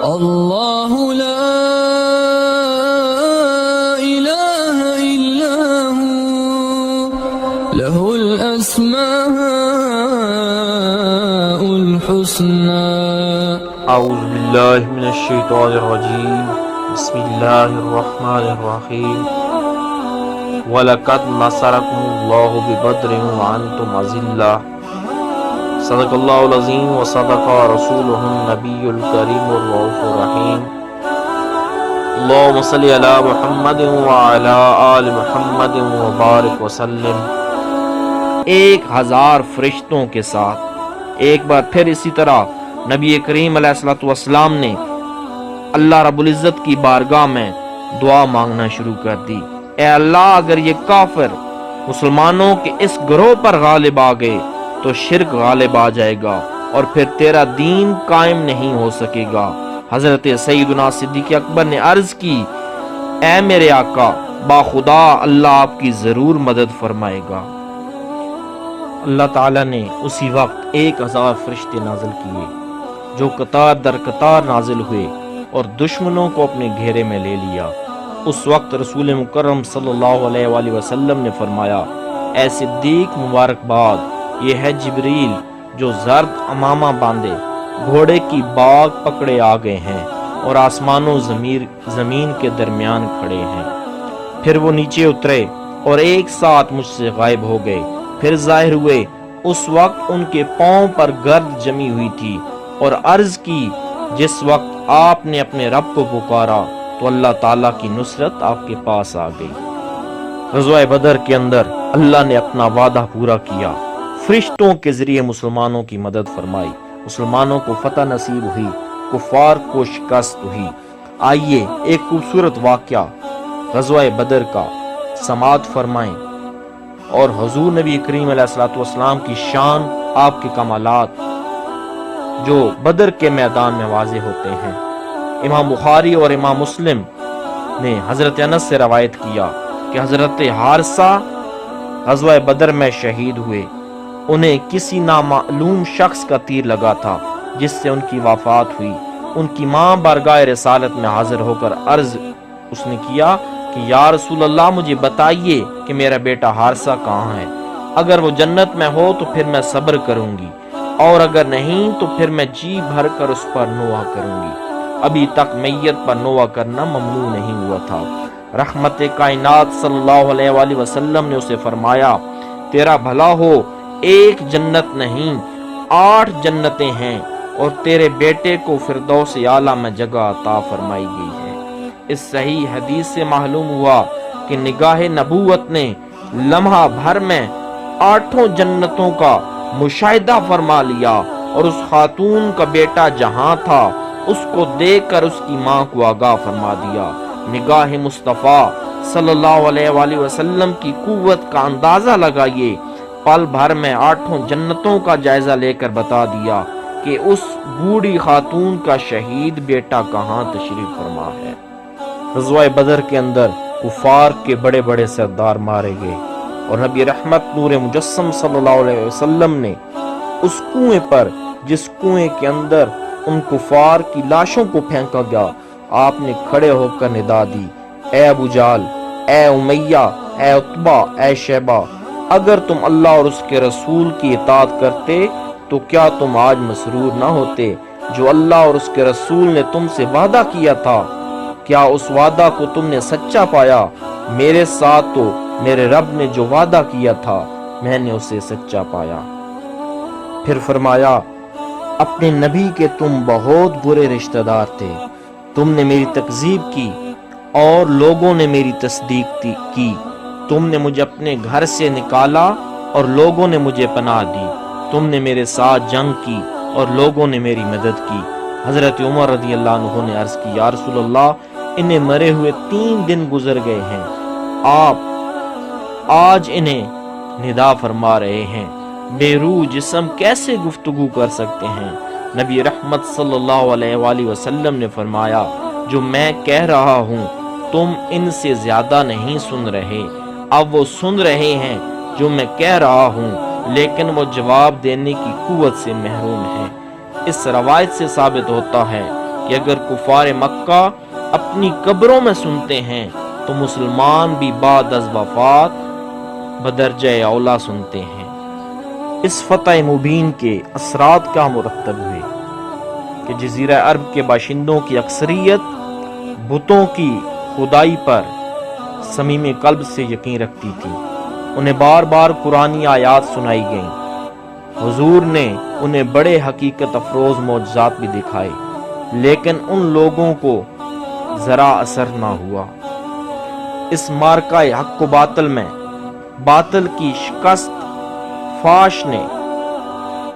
اللہ لا الہ الا ہوا لہ الاسماء الحسنى۔ اعوذ باللہ من الشیطان الرجیم، بسم اللہ الرحمن الرحیم۔ وَلَقَدْ نَصَرَكُمُ اللَّهُ بِبَدْرٍ وَأَنْتُمْ أَذِلَّةٌ۔ صدق اللہ العظیم وصدق رسولہ النبی الکریم الرؤوف الرحیم۔ اللہم صلی علی محمد وعلی آل محمد وبارک وسلم۔ 1000 فرشتوں کے ساتھ ایک بار پھر اسی طرح نبی کریم علیہ الصلوۃ والسلام نے اللہ رب العزت کی بارگاہ میں دعا مانگنا شروع کر دی۔ اے اللہ، اگر یہ کافر مسلمانوں کے اس گروہ پر غالب آ گئے تو شرک غالب آ جائے گا اور پھر تیرا دین قائم نہیں ہو سکے گا۔ حضرت سیدنا صدیق اکبر نے عرض کی، اے میرے آقا، باخدا اللہ آپ کی ضرور مدد فرمائے گا۔ اللہ تعالیٰ نے اسی وقت 1000 فرشتے نازل کیے جو قطار در قطار نازل ہوئے اور دشمنوں کو اپنے گھیرے میں لے لیا۔ اس وقت رسول مکرم صلی اللہ علیہ وآلہ وسلم نے فرمایا، اے صدیق مبارکباد، یہ ہے جبریل جو زرد امامہ باندھے گھوڑے کی باگ پکڑے آ گئے ہیں اور آسمان و زمین کے درمیان کھڑے ہیں۔ پھر وہ نیچے اترے اور ایک ساتھ مجھ سے غائب ہو گئے، پھر ظاہر ہوئے۔ اس وقت ان کے پاؤں پر گرد جمی ہوئی تھی اور عرض کی، جس وقت آپ نے اپنے رب کو پکارا تو اللہ تعالیٰ کی نصرت آپ کے پاس آ گئی۔ غزوہ بدر کے اندر اللہ نے اپنا وعدہ پورا کیا، فرشتوں کے ذریعے مسلمانوں کی مدد فرمائی، مسلمانوں کو فتح نصیب ہوئی، کفار کو شکست ہوئی۔ آئیے ایک خوبصورت واقعہ غزوہ بدر کا سماعت فرمائیں اور حضور نبی کریم علیہ الصلوۃ والسلام کی شان، آپ کے کمالات جو بدر کے میدان میں واضح ہوتے ہیں۔ امام بخاری اور امام مسلم نے حضرت انس سے روایت کیا کہ حضرت حارثہ غزوہ بدر میں شہید ہوئے۔ انہیں کسی نامعلوم شخص کا تیر لگا تھا جس سے ان کی وفات ہوئی۔ ان کی ماں بارگاہ رسالت میں حاضر ہو کر عرض اس نے کیا کہ یا رسول اللہ، مجھے بتائیے کہ میرا بیٹا حارثہ کہاں ہے؟ اگر وہ جنت میں ہو تو پھر میں صبر کروں گی، اور اگر نہیں تو پھر میں جی بھر کر اس پر نوحہ کروں گی۔ ابھی تک میت پر نوحہ کرنا ممنوع نہیں ہوا تھا۔ رحمت کائنات صلی اللہ علیہ وآلہ وسلم نے اسے فرمایا، تیرا بھلا ہو، ایک جنت نہیں 8 جنتیں ہیں اور تیرے بیٹے کو فردوس اعلیٰ میں جگہ عطا فرمائی گئی ہے۔ اس صحیح حدیث سے معلوم ہوا کہ نگاہ نبوت نے لمحہ بھر میں 8 جنتوں کا مشاہدہ فرما لیا، اور اس خاتون کا بیٹا جہاں تھا اس کو دیکھ کر اس کی ماں کو آگاہ فرما دیا۔ نگاہ مصطفیٰ صلی اللہ علیہ وآلہ وسلم کی قوت کا اندازہ لگائیے، پل بھر میں 8 جنتوں کا جائزہ لے کر بتا دیا کہ اس بوڑھی خاتون کا شہید بیٹا کہاں تشریف فرما ہے۔ غزوہ بدر کے اندر کفار کے بڑے بڑے سردار مارے گئے، اور نبی رحمت نور مجسم صلی اللہ علیہ وسلم نے اس کنویں پر، جس کنویں کے اندر ان کفار کی لاشوں کو پھینکا گیا، آپ نے کھڑے ہو کر ندا دی، اے ابو جہل، اے امیہ، اے عتبہ، اے شیبہ، اگر تم اللہ اور اس کے رسول کی اطاعت کرتے تو کیا تم آج مسرور نہ ہوتے؟ جو اللہ اور اس کے رسول نے تم سے وعدہ کیا تھا، کیا اس وعدہ کو تم نے سچا پایا؟ میرے ساتھ تو میرے رب نے جو وعدہ کیا تھا میں نے اسے سچا پایا۔ پھر فرمایا، اپنے نبی کے تم بہت برے رشتہ دار تھے، تم نے میری تکذیب کی اور لوگوں نے میری تصدیق کی، تم نے مجھے اپنے گھر سے نکالا اور لوگوں نے مجھے پناہ دی، تم نے میرے ساتھ جنگ کی اور لوگوں نے میری مدد کی۔ حضرت عمر رضی اللہ عنہ نے عرض کی، یا رسول اللہ، انہیں مرے ہوئے 3 دن گزر گئے ہیں، آپ آج انہیں ندا فرما رہے ہیں، بے روح جسم کیسے گفتگو کر سکتے ہیں؟ نبی رحمت صلی اللہ علیہ وآلہ وسلم نے فرمایا، جو میں کہہ رہا ہوں تم ان سے زیادہ نہیں سن رہے، اب وہ سن رہے ہیں جو میں کہہ رہا ہوں، لیکن وہ جواب دینے کی قوت سے محروم ہے۔ اس روایت سے ثابت ہوتا ہے کہ اگر کفار مکہ اپنی قبروں میں سنتے ہیں تو مسلمان بھی بعد از وفات بدرجہ اولا سنتے ہیں۔ اس فتح مبین کے اثرات کیا مرتب ہوئے کہ جزیرہ عرب کے باشندوں کی اکثریت بتوں کی خدائی پر صمیم قلب سے یقین رکھتی تھی۔ انہیں بار بار قرآنی آیات سنائی گئیں۔ حضور نے انہیں بڑے حقیقت افروز معجزات بھی دکھائے، لیکن ان لوگوں کو ذرا اثر نہ ہوا۔ اس مارکہ حق و باطل میں باطل کی شکست فاش نے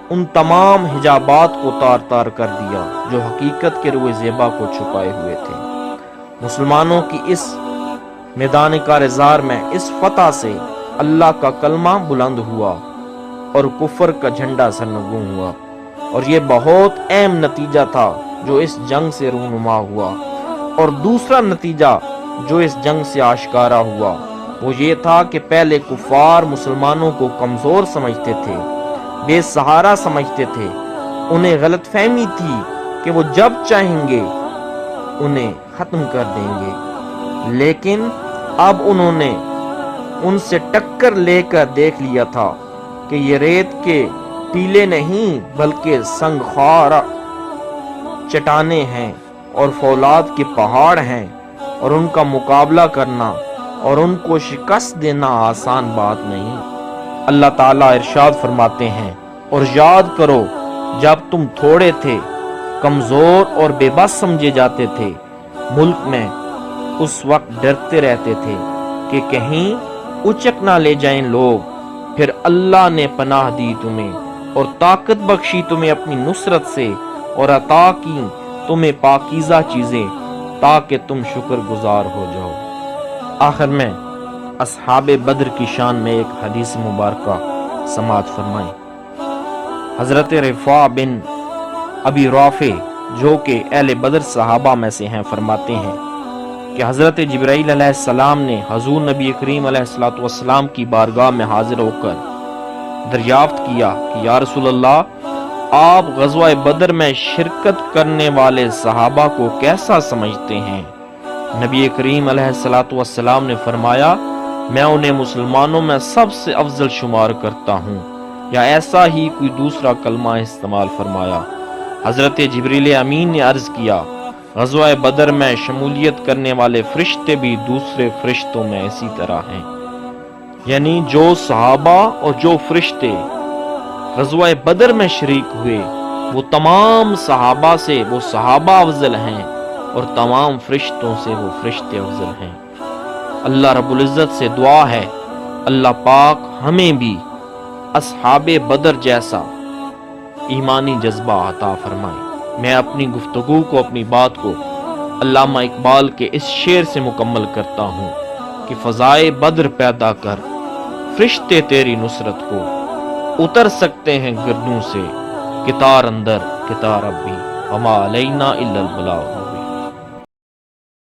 ان تمام حجابات کو تار تار کر دیا جو حقیقت کے روئے زیبا کو چھپائے ہوئے تھے۔ مسلمانوں کی اس میدان کارزار میں اس فتح سے اللہ کا کلمہ بلند ہوا اور کفر کا جھنڈا سرنگوں ہوا، اور یہ بہت اہم نتیجہ تھا جو اس جنگ سے رونما ہوا۔ اور دوسرا نتیجہ جو اس جنگ سے آشکارا ہوا وہ یہ تھا کہ پہلے کفار مسلمانوں کو کمزور سمجھتے تھے، بے سہارا سمجھتے تھے، انہیں غلط فہمی تھی کہ وہ جب چاہیں گے انہیں ختم کر دیں گے، لیکن اب انہوں نے ان سے ٹکر لے کر دیکھ لیا تھا کہ یہ ریت کے ٹیلے نہیں بلکہ سنگ خوار چٹانیں ہیں اور فولاد کے پہاڑ ہیں، اور ان کا مقابلہ کرنا اور ان کو شکست دینا آسان بات نہیں۔ اللہ تعالیٰ ارشاد فرماتے ہیں، اور یاد کرو جب تم تھوڑے تھے، کمزور اور بے بس سمجھے جاتے تھے، ملک میں اس وقت ڈرتے رہتے تھے کہ کہیں اچک نہ لے جائیں لوگ، پھر اللہ نے پناہ دی تمہیں اور طاقت بخشی تمہیں اپنی نصرت سے، اور عطا کی تمہیں پاکیزہ چیزیں تاکہ تم شکر گزار ہو جاؤ۔ آخر میں اصحاب بدر کی شان میں ایک حدیث مبارکہ سماعت فرمائیں۔ حضرت رفاع بن ابی رافع جو کہ اہل بدر صحابہ میں سے ہیں فرماتے ہیں کہ حضرت جبرائیل علیہ السلام نے حضور نبی کریم علیہ السلام کی بارگاہ میں حاضر ہو کر دریافت کیا کہ یا رسول اللہ، آپ غزوہ بدر میں شرکت کرنے والے صحابہ کو کیسا سمجھتے ہیں؟ نبی کریم علیہ السلام نے فرمایا، میں انہیں مسلمانوں میں سب سے افضل شمار کرتا ہوں، یا ایسا ہی کوئی دوسرا کلمہ استعمال فرمایا۔ حضرت جبریل امین نے عرض کیا، غزوہ بدر میں شمولیت کرنے والے فرشتے بھی دوسرے فرشتوں میں اسی طرح ہیں، یعنی جو صحابہ اور جو فرشتے غزوہ بدر میں شریک ہوئے وہ تمام صحابہ سے وہ صحابہ افضل ہیں، اور تمام فرشتوں سے وہ فرشتے افضل ہیں۔ اللہ رب العزت سے دعا ہے اللہ پاک ہمیں بھی اصحاب بدر جیسا ایمانی جذبہ عطا فرمائے۔ میں اپنی گفتگو کو، اپنی بات کو علامہ اقبال کے اس شعر سے مکمل کرتا ہوں کہ فضائے بدر پیدا کر فرشتے تیری نصرت کو، اتر سکتے ہیں گردوں سے، کتار اندر کتار اب بھی، وما علینا الا البلاغ۔